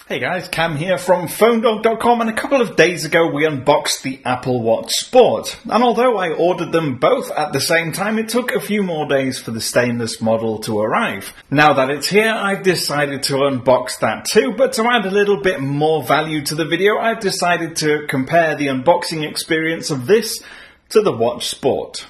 Hey guys, Cam here from PhoneDog.com, and a couple of days ago we unboxed the Apple Watch Sport. And although I ordered them both at the same time, it took a few more days for the stainless model to arrive. Now that it's here, I've decided to unbox that too, but to add a little bit more value to the video, I've decided to compare the unboxing experience of this to the Watch Sport.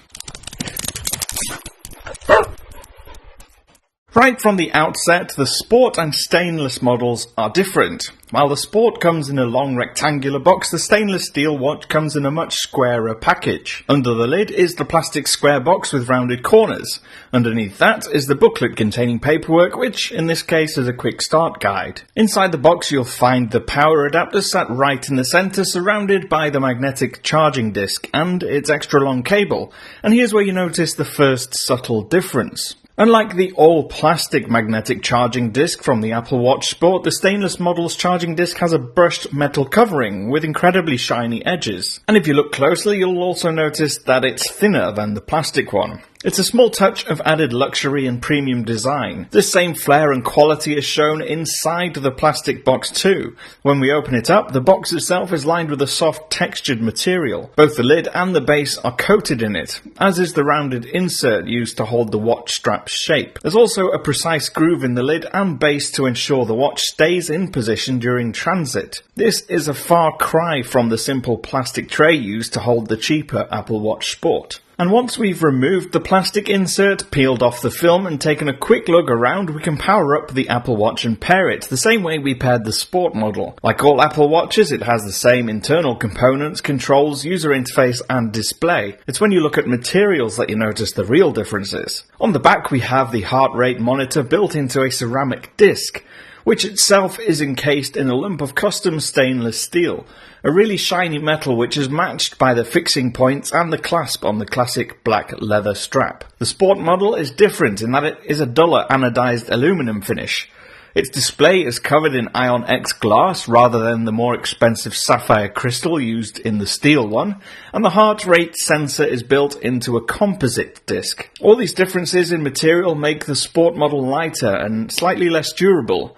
Right from the outset, the Sport and stainless models are different. While the Sport comes in a long rectangular box, the stainless steel watch comes in a much squarer package. Under the lid is the plastic square box with rounded corners. Underneath that is the booklet containing paperwork, which in this case is a quick start guide. Inside the box you'll find the power adapter sat right in the centre, surrounded by the magnetic charging disc and its extra long cable. And here's where you notice the first subtle difference. Unlike the all-plastic magnetic charging disc from the Apple Watch Sport, the stainless model's charging disc has a brushed metal covering with incredibly shiny edges. And if you look closely, you'll also notice that it's thinner than the plastic one. It's a small touch of added luxury and premium design. This same flair and quality is shown inside the plastic box too. When we open it up, the box itself is lined with a soft textured material. Both the lid and the base are coated in it, as is the rounded insert used to hold the watch strap's shape. There's also a precise groove in the lid and base to ensure the watch stays in position during transit. This is a far cry from the simple plastic tray used to hold the cheaper Apple Watch Sport. And once we've removed the plastic insert, peeled off the film and taken a quick look around, we can power up the Apple Watch and pair it the same way we paired the Sport model. Like all Apple Watches, it has the same internal components, controls, user interface and display. It's when you look at materials that you notice the real differences. On the back we have the heart rate monitor built into a ceramic disc, which itself is encased in a lump of custom stainless steel, a really shiny metal which is matched by the fixing points and the clasp on the classic black leather strap. The Sport model is different in that it is a duller anodized aluminum finish. Its display is covered in Ion X glass rather than the more expensive sapphire crystal used in the steel one, and the heart rate sensor is built into a composite disc. All these differences in material make the Sport model lighter and slightly less durable.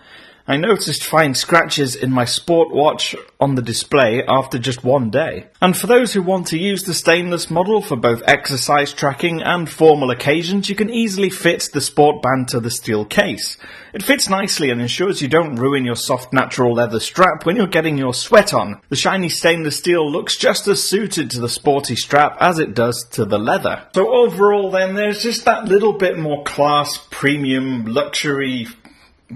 I noticed fine scratches in my Sport watch on the display after just one day. And for those who want to use the stainless model for both exercise tracking and formal occasions, you can easily fit the Sport band to the steel case. It fits nicely and ensures you don't ruin your soft natural leather strap when you're getting your sweat on. The shiny stainless steel looks just as suited to the sporty strap as it does to the leather. So overall then, there's just that little bit more class, premium, luxury,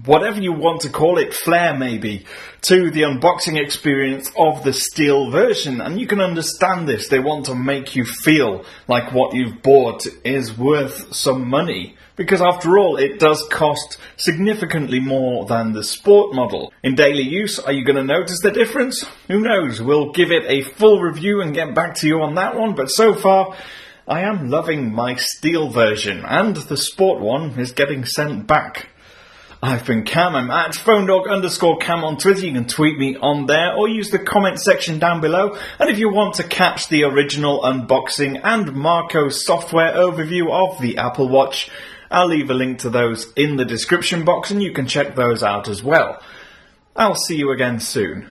whatever you want to call it, flair maybe, to the unboxing experience of the steel version. And you can understand this. They want to make you feel like what you've bought is worth some money, because after all it does cost significantly more than the Sport model. In daily use, are you going to notice the difference? Who knows? We'll give it a full review and get back to you on that one, but so far I am loving my steel version, and the Sport one is getting sent back. I've been Cam. I'm at PhoneDog_Cam on Twitter. You can tweet me on there or use the comment section down below. And if you want to catch the original unboxing and Marco software overview of the Apple Watch, I'll leave a link to those in the description box and you can check those out as well. I'll see you again soon.